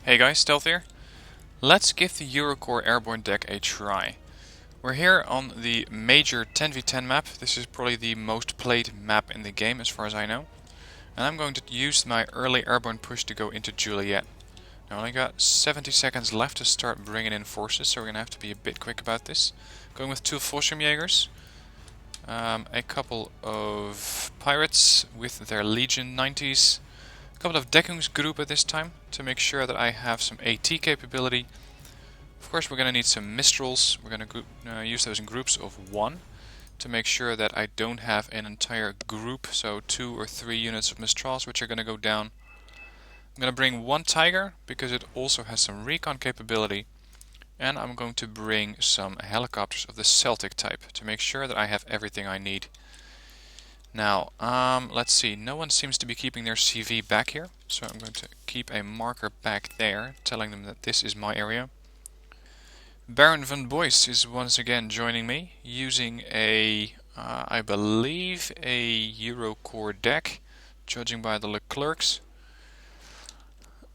Hey guys, Stealth here. Let's give the Eurocorps Airborne deck a try. We're here on the major 10v10 map. This is probably the most played map in the game as far as I know. And I'm going to use my early airborne push to go into Juliet. Now I only got 70 seconds left to start bringing in forces, so we're going to have to be a bit quick about this. Going with 2 Fallschirmjägers, a couple of pirates with their Legion 90s, a couple of Deckungsgruppe at this time to make sure that I have some AT capability. Of course we're going to need some Mistrals. We're going to use those in groups of 1 to make sure that I don't have an entire group, so 2 or 3 units of Mistrals which are going to go down. I'm going to bring 1 Tiger because it also has some recon capability, and I'm going to bring some helicopters of the Celtic type to make sure that I have everything I need. Now, let's see, no one seems to be keeping their CV back here, so I'm going to keep a marker back there, telling them that this is my area. Baron van Boyce is once again joining me, using a, I believe, a Eurocorps deck, judging by the Leclercs.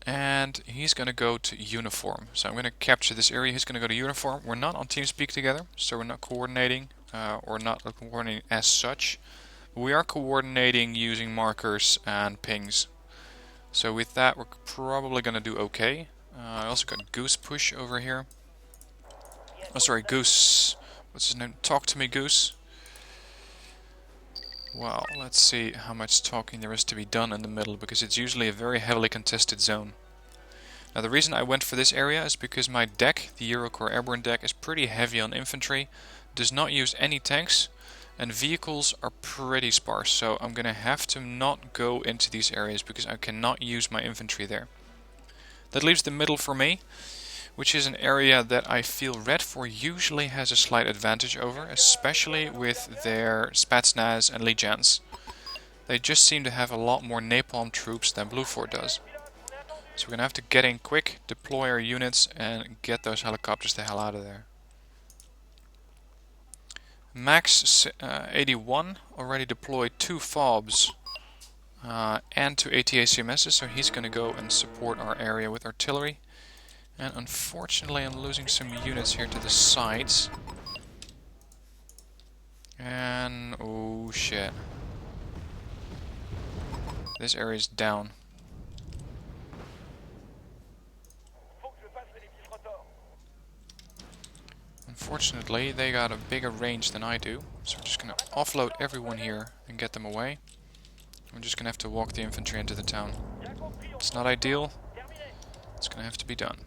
And he's going to go to uniform, so I'm going to capture this area. He's going to go to uniform. We're not on TeamSpeak together, so we're not coordinating, or not coordinating as such. We are coordinating using markers and pings. So with that we're probably going to do okay. I also got Goose Push over here. Oh sorry, Goose. What's his name? Talk to me, Goose. Well, let's see how much talking there is to be done in the middle, because it's usually a very heavily contested zone. Now the reason I went for this area is because my deck, the Eurocorps Airborne deck, is pretty heavy on infantry, does not use any tanks, and vehicles are pretty sparse, so I'm going to have to not go into these areas because I cannot use my infantry there. That leaves the middle for me, which is an area that I feel Red 4 usually has a slight advantage over, especially with their Spetsnaz and Legions. They just seem to have a lot more napalm troops than Blue 4 does. So we're going to have to get in quick, deploy our units, and get those helicopters the hell out of there. Max 81 already deployed 2 FOBs and 2 ATACMSs, so he's going to go and support our area with artillery. And unfortunately I'm losing some units here to the sides. And oh shit. This area is down. Unfortunately, they got a bigger range than I do, so I'm just going to offload everyone here and get them away. I'm just going to have to walk the infantry into the town. It's not ideal. It's going to have to be done.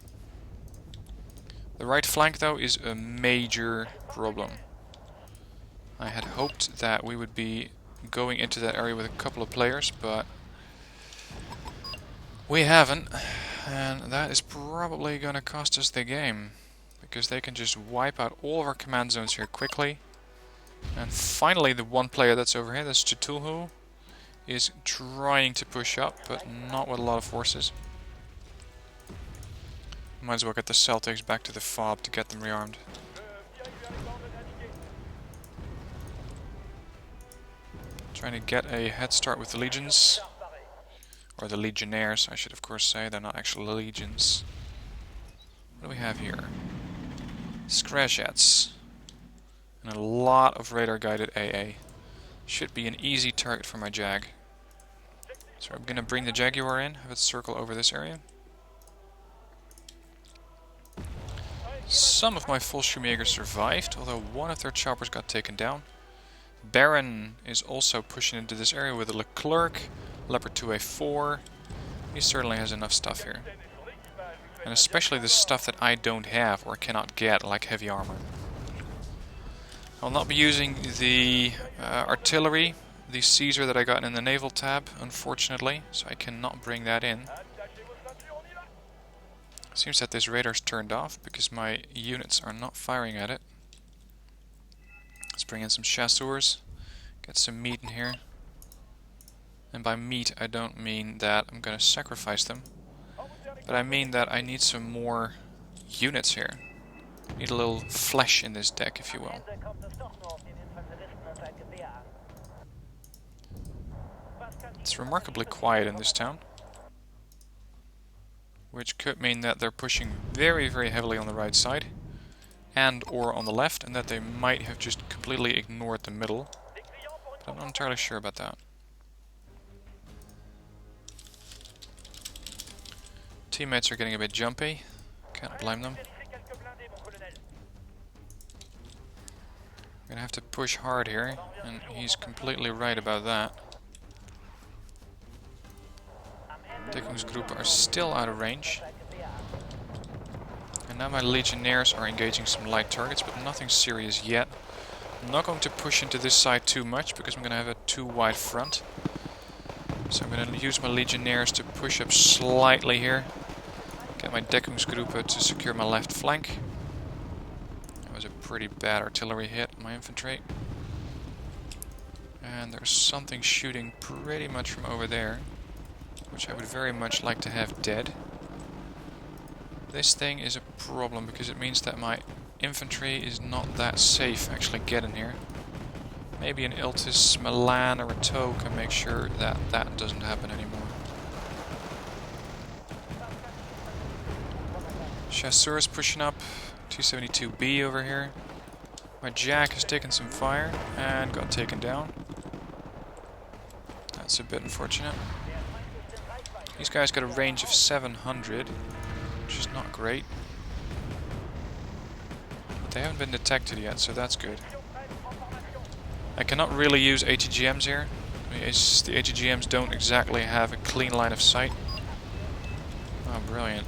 The right flank, though, is a major problem. I had hoped that we would be going into that area with a couple of players, but we haven't, and that is probably going to cost us the game. Because they can just wipe out all of our command zones here quickly. And finally the one player that's over here, that's Cthulhu, is trying to push up, but not with a lot of forces. Might as well get the Celtics back to the FOB to get them rearmed. Trying to get a head start with the legions. Or the legionnaires, I should of course say, they're not actually legions. What do we have here? Scratchets and a lot of radar guided AA. Should be an easy target for my Jag. So I'm going to bring the Jaguar in, have it circle over this area. Some of my Fallschirmjägers survived, although one of their choppers got taken down. Baron is also pushing into this area with a Leclerc, Leopard 2A4. He certainly has enough stuff here. And especially the stuff that I don't have or cannot get, like heavy armor. I'll not be using the artillery, the Caesar that I got in the naval tab, unfortunately, so I cannot bring that in. Seems that this radar's turned off because my units are not firing at it. Let's bring in some chasseurs, get some meat in here. And by meat I don't mean that I'm going to sacrifice them. But I mean that I need some more units here. Need a little flesh in this deck, if you will. It's remarkably quiet in this town. which could mean that they're pushing very, very heavily on the right side and or on the left, and that they might have just completely ignored the middle. But I'm not entirely sure about that. Teammates are getting a bit jumpy. Can't blame them. Gonna have to push hard here, and he's completely right about that. Deckungsgroup are still out of range. And now my legionnaires are engaging some light targets, but nothing serious yet. I'm not going to push into this side too much, because I'm going to have a too wide front. So I'm going to use my legionnaires to push up slightly here. Get my Deckungsgruppe to secure my left flank. That was a pretty bad artillery hit on my infantry. And there's something shooting pretty much from over there, which I would very much like to have dead. This thing is a problem because it means that my infantry is not that safe actually getting here. Maybe an Iltis, Milan or a TOW can make sure that that doesn't happen anymore. Chasseurs pushing up, T-72B over here. My Jack has taken some fire and got taken down. That's a bit unfortunate. These guys got a range of 700, which is not great. But they haven't been detected yet, so that's good. I cannot really use ATGMs here. The ATGMs don't exactly have a clean line of sight. Oh, brilliant.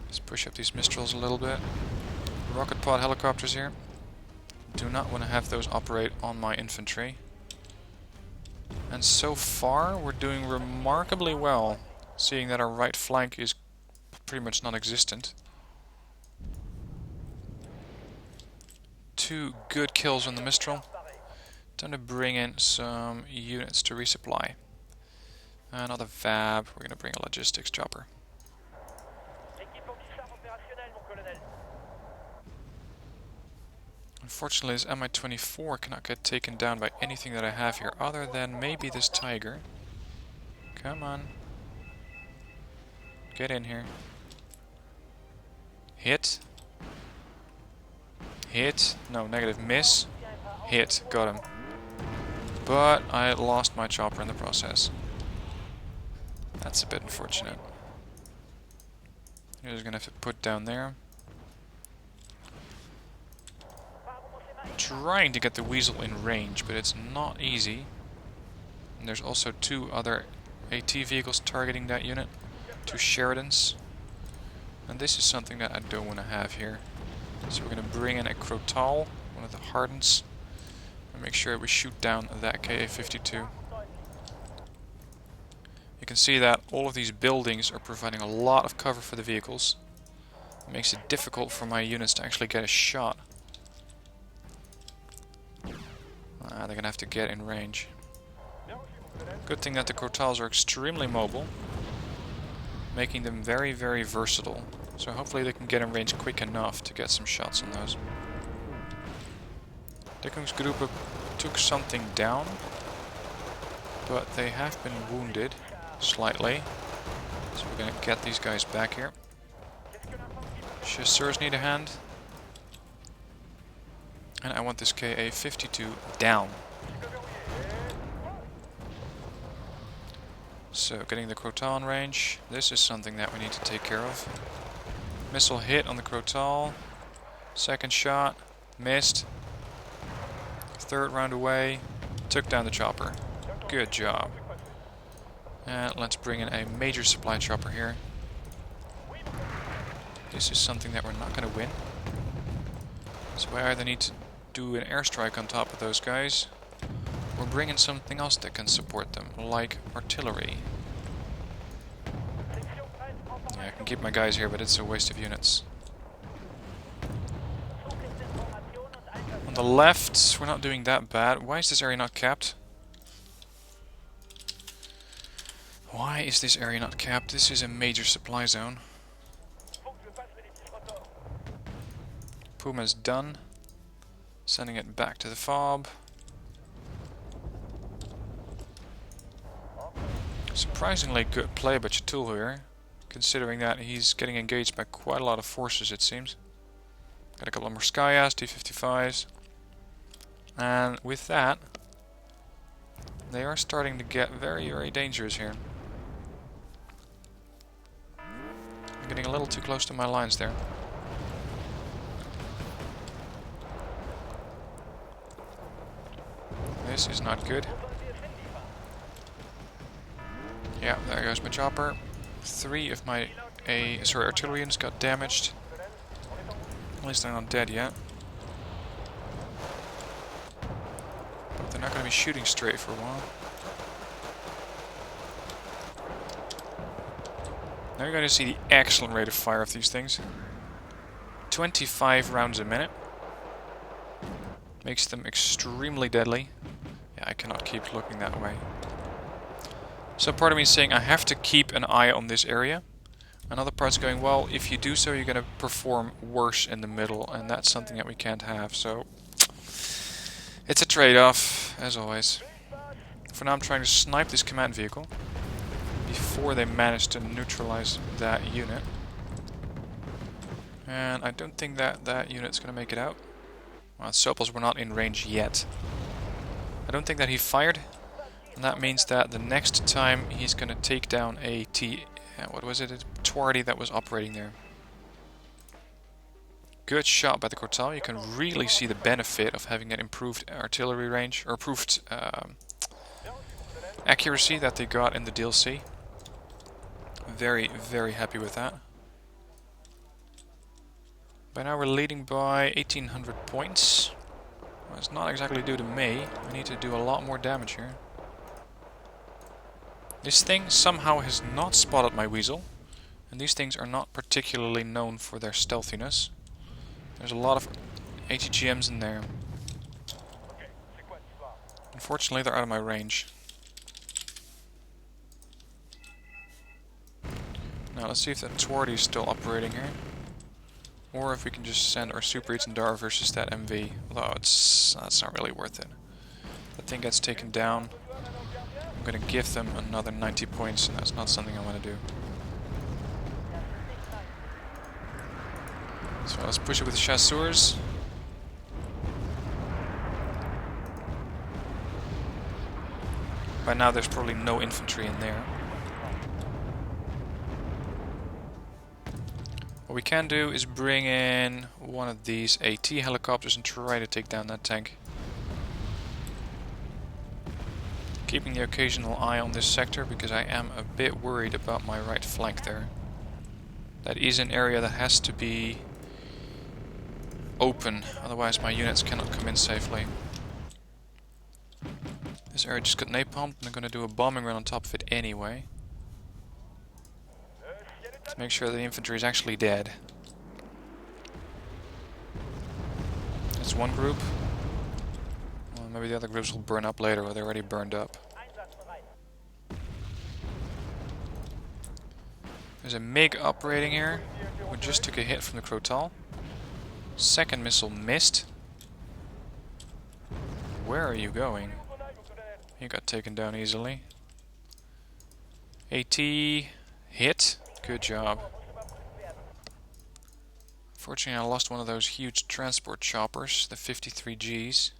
Let's push up these Mistrals a little bit. Rocket pod helicopters here. Do not want to have those operate on my infantry. And so far, we're doing remarkably well, seeing that our right flank is pretty much non-existent. 2 good kills on the Mistral. Time to bring in some units to resupply. Another VAB. We're going to bring a logistics chopper. Unfortunately, this Mi-24 cannot get taken down by anything that I have here, other than maybe this Tiger. Come on. Get in here. Hit. Hit. No, negative. Miss. Hit. Got him. But I lost my chopper in the process. That's a bit unfortunate. You're just gonna have to put down there. Trying to get the Weasel in range, but it's not easy. And there's also 2 other AT vehicles targeting that unit. 2 Sheridans. And this is something that I don't want to have here. So we're going to bring in a Crotal, one of the Hardens, and make sure we shoot down that Ka-52. You can see that all of these buildings are providing a lot of cover for the vehicles. It makes it difficult for my units to actually get a shot. They're going to have to get in range. Good thing that the Crotals are extremely mobile, making them very, very versatile. So hopefully they can get in range quick enough to get some shots on those. Deckungsgruppe took something down, but they have been wounded slightly. So we're going to get these guys back here. Chasseurs need a hand. And I want this Ka-52 down. So, getting the Crotal in range. This is something that we need to take care of. Missile hit on the Crotal. Second shot. Missed. Third round away. Took down the chopper. Good job. And let's bring in a major supply chopper here. This is something that we're not going to win. So I either need to do an airstrike on top of those guys, or bring in something else that can support them, like artillery. Yeah, I can keep my guys here, but it's a waste of units. On the left, we're not doing that bad. Why is this area not capped? Why is this area not capped? This is a major supply zone. Puma's done. Sending it back to the fob. Surprisingly good play by Chatul here, considering that he's getting engaged by quite a lot of forces, it seems. Got a couple of Morskayas, T-55s, and with that, they are starting to get very, very dangerous here. I'm getting a little too close to my lines there. This is not good. Yeah, there goes my chopper. 3 of my artillery units got damaged. At least they're not dead yet. But they're not going to be shooting straight for a while. Now you're going to see the excellent rate of fire of these things. 25 rounds a minute. Makes them extremely deadly. Yeah, I cannot keep looking that way. So part of me is saying I have to keep an eye on this area. Another part's going, well, if you do so, you're going to perform worse in the middle, and that's something that we can't have. So it's a trade-off, as always. For now, I'm trying to snipe this command vehicle before they manage to neutralize that unit. And I don't think that that unit's going to make it out. Well, Sopels were not in range yet. I don't think that he fired. And that means that the next time he's going to take down a Twardy that was operating there. Good shot by the Cortal. You can really see the benefit of having an improved artillery range, or improved accuracy that they got in the DLC. Very, very happy with that. By now we're leading by 1800 points. Well, it's not exactly due to me. I need to do a lot more damage here. This thing somehow has not spotted my weasel. And these things are not particularly known for their stealthiness. There's a lot of ATGMs in there. Unfortunately, they're out of my range. Now let's see if that Twardy is still operating here. Or if we can just send our Super Itandar versus that MV. Although that's not really worth it. That thing gets taken down. I'm going to give them another 90 points, and that's not something I want to do. So let's push it with the chasseurs. By now there's probably no infantry in there. What we can do is bring in one of these AT helicopters and try to take down that tank. Keeping the occasional eye on this sector because I am a bit worried about my right flank there. That is an area that has to be open, otherwise my units cannot come in safely. This area just got napalmed, and I'm going to do a bombing run on top of it anyway. To make sure that the infantry is actually dead. That's one group. Well, maybe the other groups will burn up later, or they're already burned up. There's a MiG operating here. We just took a hit from the Crotal. Second missile missed. Where are you going? You got taken down easily. AT hit. Good job. Fortunately, I lost one of those huge transport choppers, the 53Gs.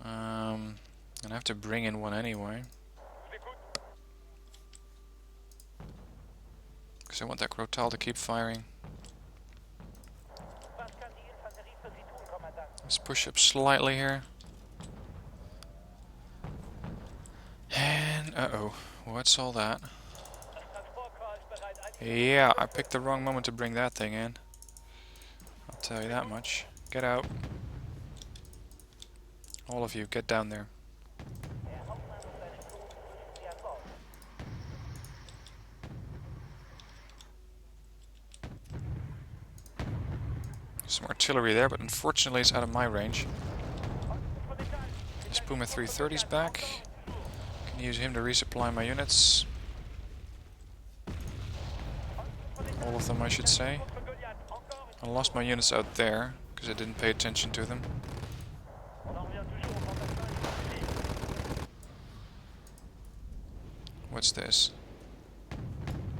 And I have to bring in one anyway. Because I want that Crotal to keep firing. Let's push up slightly here. And, uh-oh, what's all that? Yeah, I picked the wrong moment to bring that thing in. I'll tell you that much. Get out. All of you, get down there. Some artillery there, but unfortunately it's out of my range. This Puma 330's back. Can use him to resupply my units. All of them, I should say. I lost my units out there because I didn't pay attention to them. What's this?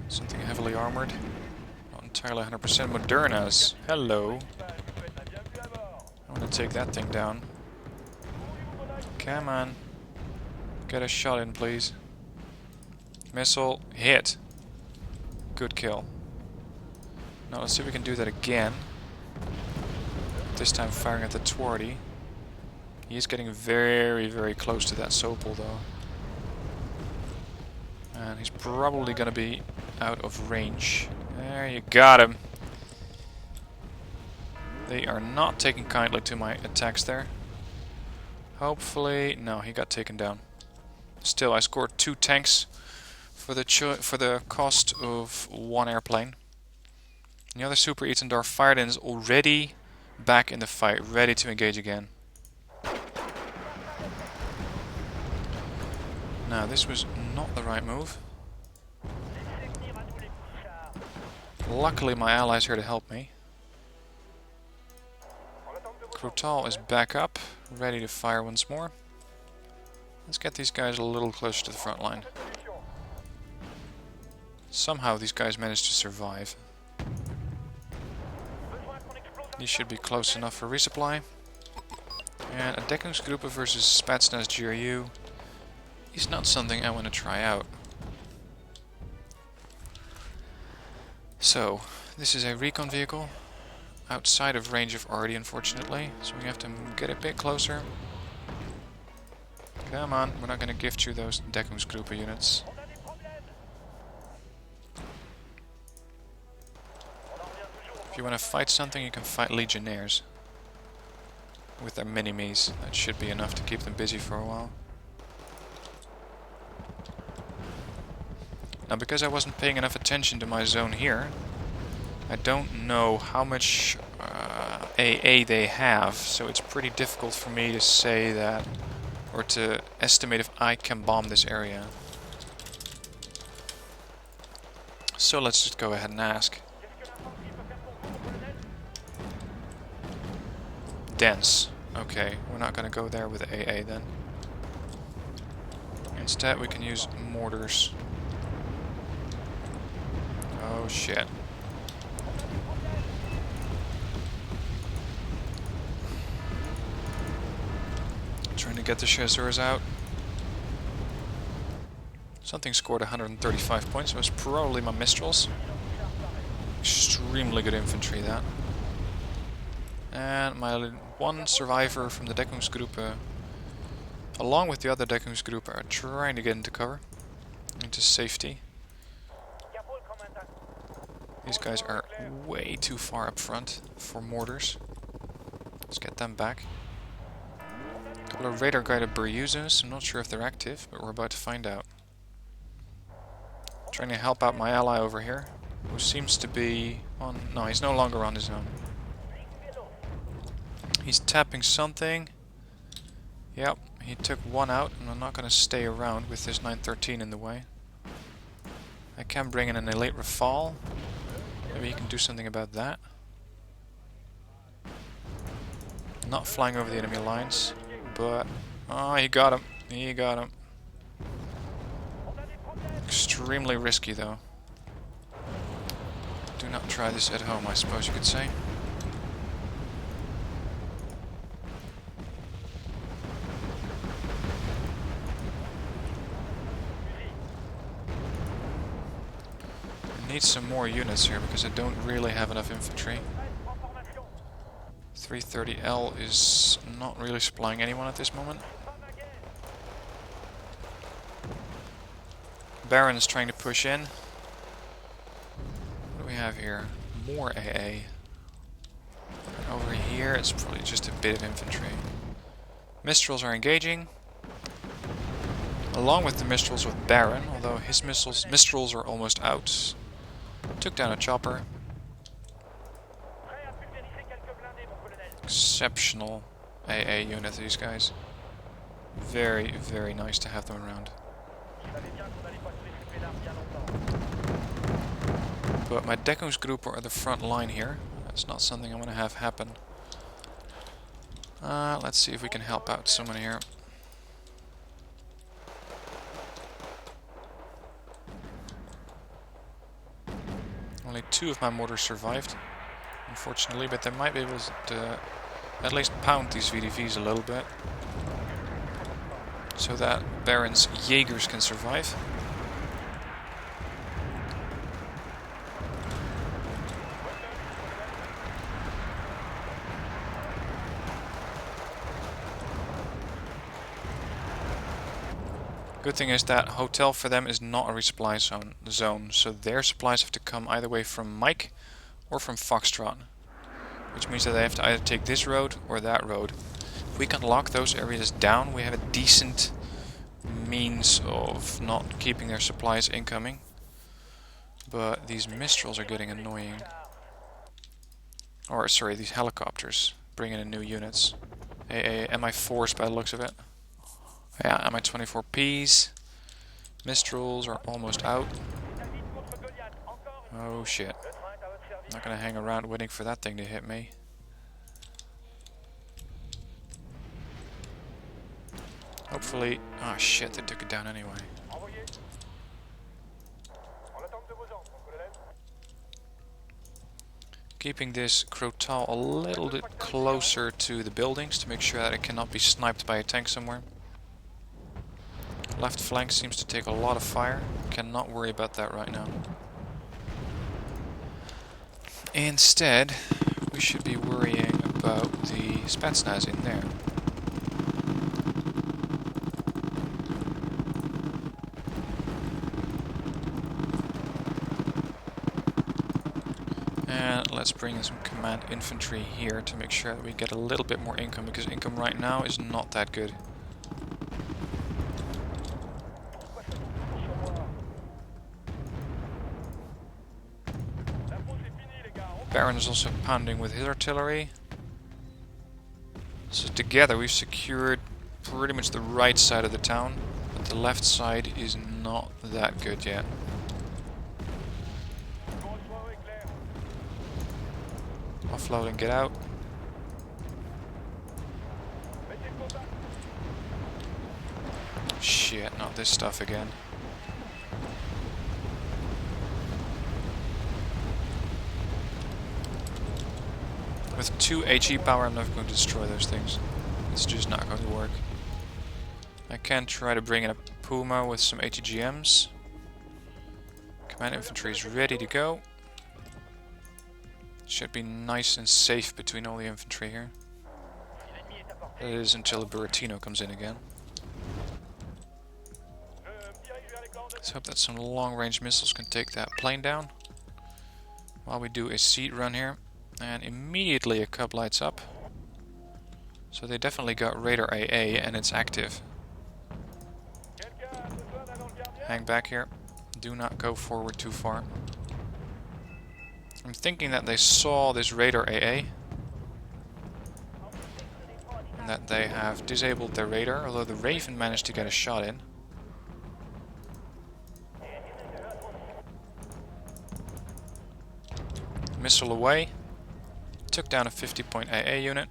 Something heavily armored. Not entirely 100% Modernas. Hello. I want to take that thing down. Come on. Get a shot in, please. Missile. Hit. Good kill. Now let's see if we can do that again. This time firing at the thwarty. He's getting very, very close to that Sopel though. And he's probably going to be out of range. There, you got him. They are not taking kindly to my attacks there. Hopefully... No, he got taken down. Still, I scored 2 tanks for the cost of 1 airplane. The other Super Etendar fired in is already back in the fight, ready to engage again. Now, this was not the right move. Luckily, my allies here to help me. Krotal is back up, ready to fire once more. Let's get these guys a little closer to the front line. Somehow these guys managed to survive. These should be close enough for resupply. And a Deckungsgruppe versus Spetsnaz GRU is not something I want to try out. So, this is a recon vehicle. Outside of range of Artie, unfortunately. So we have to get a bit closer. Come on, we're not going to gift you those Deckungsgruppe units. If you want to fight something, you can fight Legionnaires. With their mini-me's. That should be enough to keep them busy for a while. Now, because I wasn't paying enough attention to my zone here, I don't know how much AA they have, so it's pretty difficult for me to say that, or to estimate if I can bomb this area. So let's just go ahead and ask. Dense. Okay, we're not going to go there with AA then. Instead we can use mortars. Oh shit. Trying to get the chasseurs out. Something scored 135 points, so it's probably my Mistrals. Extremely good infantry, that. And my one survivor from the Deckungsgruppe, along with the other Deckungsgruppe, are trying to get into cover, into safety. These guys are way too far up front for mortars. Let's get them back. A couple of radar-guided Beryuzas. I'm not sure if they're active, but we're about to find out. Trying to help out my ally over here, who seems to be on... No, he's no longer on his own. He's tapping something. Yep, he took one out, and I'm not going to stay around with this 913 in the way. I can bring in an elite Rafale. Maybe he can do something about that. Not flying over the enemy lines, but... Oh, he got him. He got him. Extremely risky, though. Do not try this at home, I suppose you could say. I need some more units here because I don't really have enough infantry. 330L is not really supplying anyone at this moment. Baron is trying to push in. What do we have here? More AA. And over here it's probably just a bit of infantry. Mistrals are engaging. Along with the Mistrals with Baron, although his Mistrals are almost out. Took down a chopper. Exceptional AA unit, these guys. Very, very nice to have them around. But my Deckungsgruppe are the front line here. That's not something I want to have happen. Let's see if we can help out someone here. Only 2 of my mortars survived, unfortunately, but they might be able to at least pound these VDVs a little bit, so that Baron's Jaegers can survive. Good thing is that hotel for them is not a resupply zone, so their supplies have to come either way from Mike or from Foxtrot, which means that they have to either take this road or that road. If we can lock those areas down, we have a decent means of not keeping their supplies incoming. But these Mistrals are getting annoying. Or, sorry, these helicopters bringing in new units. Mi-4s by the looks of it. Yeah, Mi-24Ps. Mistrals are almost out. Oh shit. I'm not gonna hang around waiting for that thing to hit me. Hopefully... oh shit, they took it down anyway. Keeping this Crotal a little bit closer to the buildings to make sure that it cannot be sniped by a tank somewhere. Left flank seems to take a lot of fire. Cannot worry about that right now. Instead, we should be worrying about the Spetsnaz in there. And let's bring in some command infantry here to make sure that we get a little bit more income, because income right now is not that good. Baron is also pounding with his artillery. So together we've secured pretty much the right side of the town, but the left side is not that good yet. Offload and get out. Shit, not this stuff again. With 2 HE power, I'm not going to destroy those things. It's just not going to work. I can try to bring in a Puma with some ATGMs. Command infantry is ready to go. Should be nice and safe between all the infantry here. That is until the Buratino comes in again. Let's hope that some long-range missiles can take that plane down. While we do a seat run here. And immediately a cub lights up. So they definitely got radar AA and it's active. Hang back here. Do not go forward too far. I'm thinking that they saw this radar AA. And that they have disabled their radar, although the Raven managed to get a shot in. Missile away. Took down a 50-point AA unit.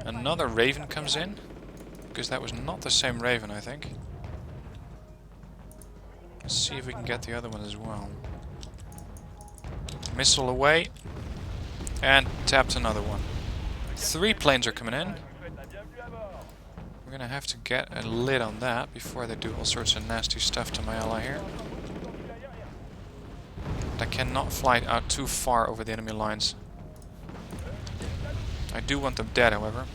Another Raven comes in, because that was not the same Raven, I think. Let's see if we can get the other one as well. Missile away, and tapped another one. 3 planes are coming in. We're gonna have to get a lid on that before they do all sorts of nasty stuff to my ally here. I cannot fly out too far over the enemy lines. I do want them dead, however.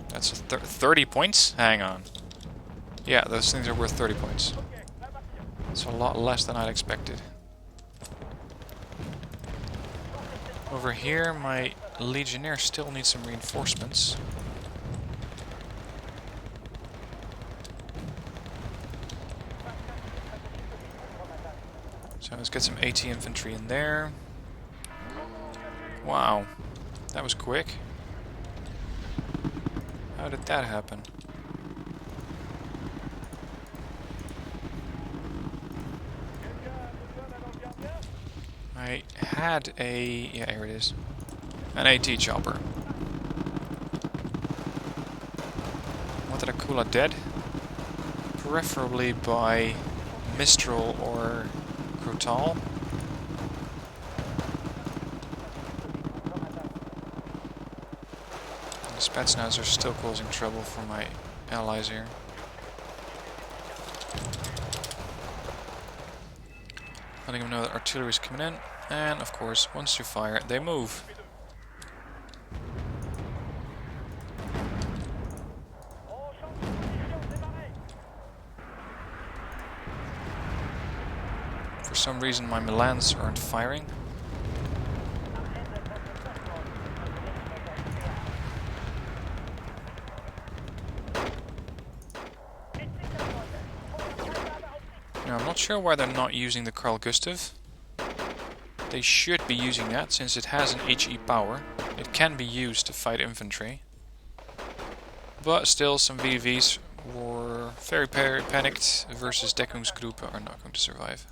That's 30 points? Hang on. Yeah, those things are worth 30 points. It's a lot less than I'd expected. Over here, my Legionnaire still needs some reinforcements. So let's get some AT infantry in there. Wow. That was quick. How did that happen? I had a... yeah, here it is. An AT chopper. Wanted a Kula dead. Preferably by Mistral or Crotal. Spetsnaz are still causing trouble for my allies here. Letting them know that artillery is coming in, and of course, once you fire, they move. For some reason, my Milans aren't firing. Now, I'm not sure why they're not using the Carl Gustav. They should be using that since it has an HE power. It can be used to fight infantry. But still, some VVs were very panicked versus Deckungsgruppe are not going to survive.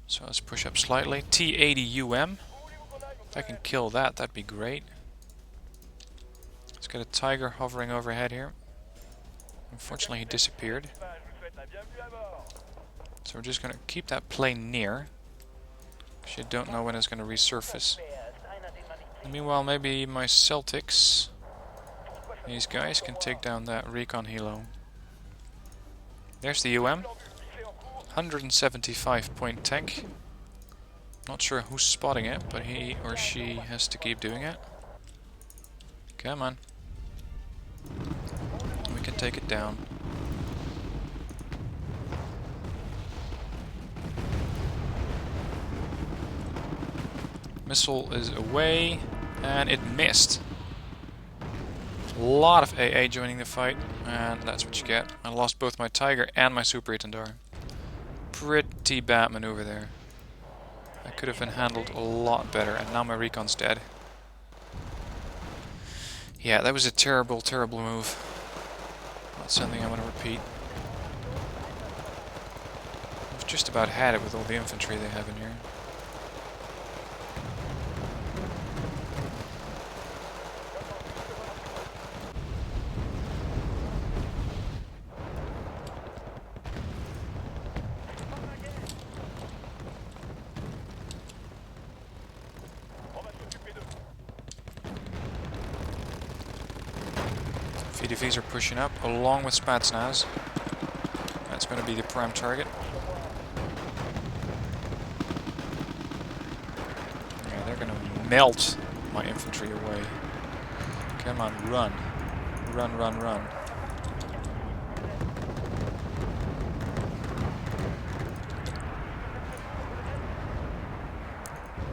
So let's push up slightly. T80 If I can kill that, that'd be great. Let's get a Tiger hovering overhead here. Unfortunately, he disappeared. So we're just going to keep that plane near. Because you don't know when it's going to resurface. And meanwhile, maybe my Celtics, these guys, can take down that Recon helo. There's the 175 point tank. Not sure who's spotting it, but he or she has to keep doing it. Come on. We can take it down. Missile is away, and it missed. A lot of AA joining the fight, and that's what you get. I lost both my Tiger and my Super Itandar. Pretty bad maneuver there. I could have been handled a lot better, and now my Recon's dead. Yeah, that was a terrible, terrible move. Not something I want to repeat. I've just about had it with all the infantry they have in here. VDVs are pushing up, along with Spetsnaz. That's going to be the prime target. Yeah, they're going to melt my infantry away. Come on, run. Run, run, run.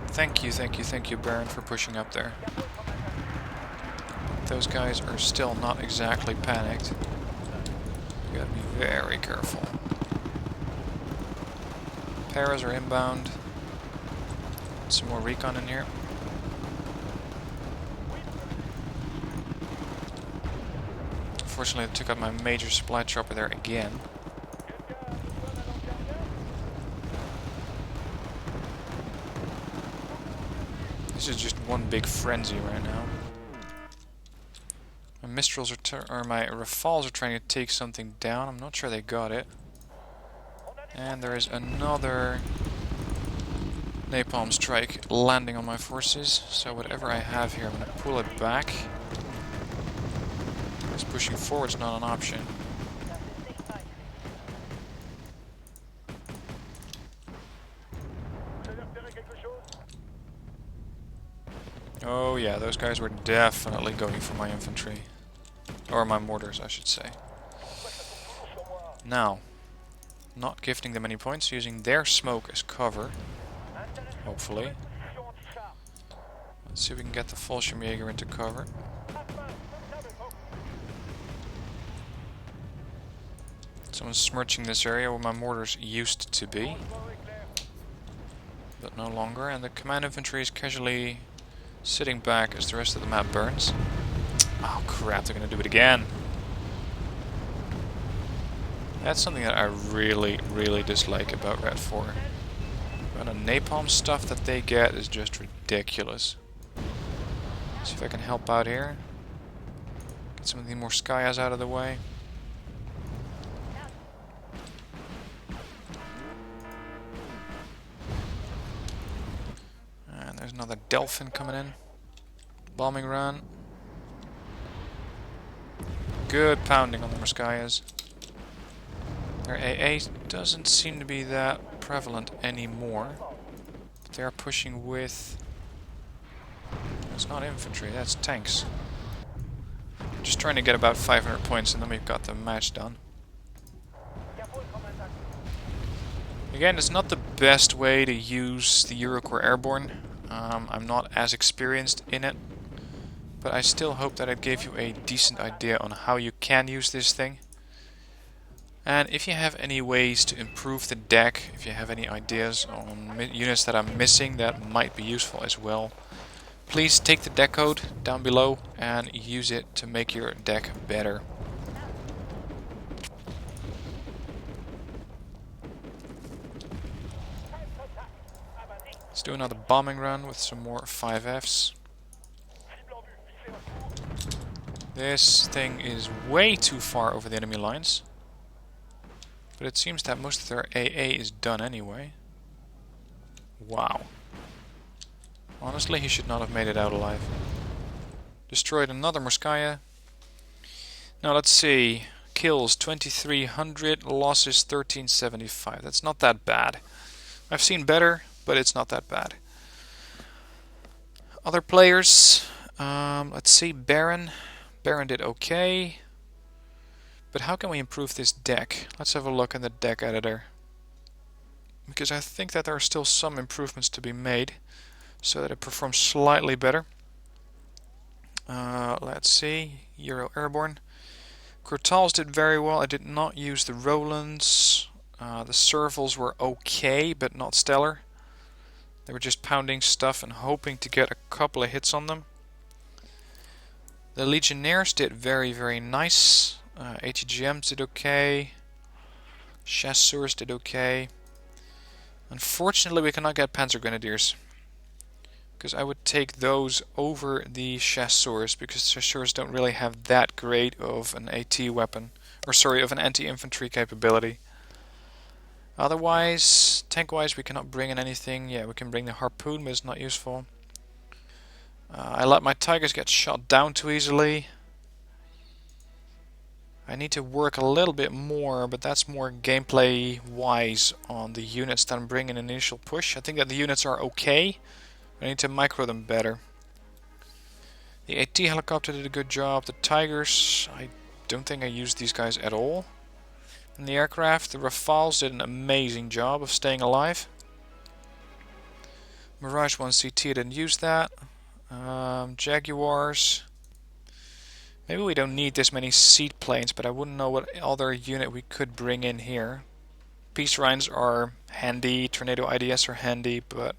Thank you, Baron, for pushing up there. Those guys are still not exactly panicked. You gotta be very careful. Paras are inbound. Some more Recon in here. Unfortunately, I took out my major supply chopper there again. This is just one big frenzy right now. My Mistrals or my Rafales are trying to take something down. I'm not sure they got it. And there is another napalm strike landing on my forces. So whatever I have here, I'm going to pull it back. Because pushing forward is not an option. Oh yeah, those guys were definitely going for my infantry. Or my mortars, I should say. Now, not gifting them any points, using their smoke as cover. Hopefully. Let's see if we can get the Fallschirmjäger into cover. Someone's smirching this area where my mortars used to be. But no longer, and the command infantry is casually sitting back as the rest of the map burns. Oh crap, they're gonna do it again. That's something that I really, really dislike about Red 4. And the napalm stuff that they get is just ridiculous. See if I can help out here. Get some of the more Skyas out of the way. And there's another Delphin coming in. Bombing run. good pounding on the Morskayas. Their AA doesn't seem to be that prevalent anymore. But they are pushing with... It's not infantry, that's tanks. Just trying to get about 500 points and then we've got the match done. Again, it's not the best way to use the Eurocorps Airborne. I'm not as experienced in it. But I still hope that it gave you a decent idea on how you can use this thing. And if you have any ways to improve the deck, if you have any ideas on units that I'm missing that might be useful as well, please take the deck code down below and use it to make your deck better. Let's do another bombing run with some more 5Fs. This thing is way too far over the enemy lines. But it seems that most of their AA is done anyway. Wow. Honestly, he should not have made it out alive. Destroyed another Morskaya. Now let's see. Kills 2300, losses 1375. That's not that bad. I've seen better, but it's not that bad. Other players, let's see, Baron. Baron did okay. But how can we improve this deck? Let's have a look in the deck editor. Because I think that there are still some improvements to be made so that it performs slightly better. Let's see, Euro Airborne. Crotals did very well. I did not use the Rolands. The Servals were okay, but not stellar. They were just pounding stuff and hoping to get a couple of hits on them. The Legionnaires did very, very nice. ATGMs did okay. Chasseurs did okay. Unfortunately, we cannot get Panzer Grenadiers. Because I would take those over the Chasseurs, because Chasseurs don't really have that great of an AT weapon. Or sorry, of an anti-infantry capability. Otherwise, tank-wise, we cannot bring in anything. Yeah, we can bring the Harpoon, but it's not useful. I let my Tigers get shot down too easily. I need to work a little bit more, but that's more gameplay-wise on the units that I'm bringing in initial push. I think that the units are okay. I need to micro them better. The AT helicopter did a good job. The Tigers, I don't think I used these guys at all. And the aircraft, the Rafales did an amazing job of staying alive. Mirage 1 CT didn't use that. Jaguars. Maybe we don't need this many seaplanes, but I wouldn't know what other unit we could bring in here. Peace Rhines are handy, Tornado IDS are handy, but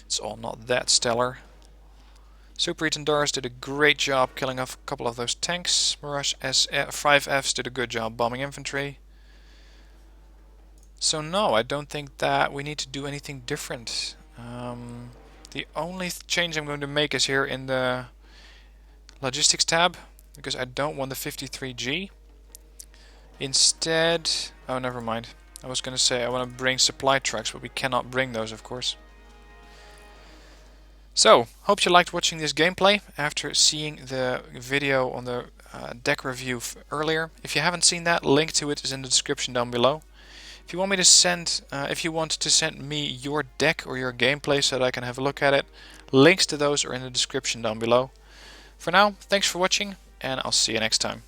it's all not that stellar. Super Etendars did a great job killing off a couple of those tanks. Mirage 5Fs did a good job bombing infantry. So no, I don't think that we need to do anything different. The only change I'm going to make is here in the logistics tab, because I don't want the 53G. Instead, oh never mind. I was going to say I want to bring supply trucks, but we cannot bring those, of course. So, hope you liked watching this gameplay after seeing the video on the deck review earlier. If you haven't seen that, link to it is in the description down below. If you want me to send, if you want to send me your deck or your gameplay so that I can have a look at it, links to those are in the description down below. For now, thanks for watching, and I'll see you next time.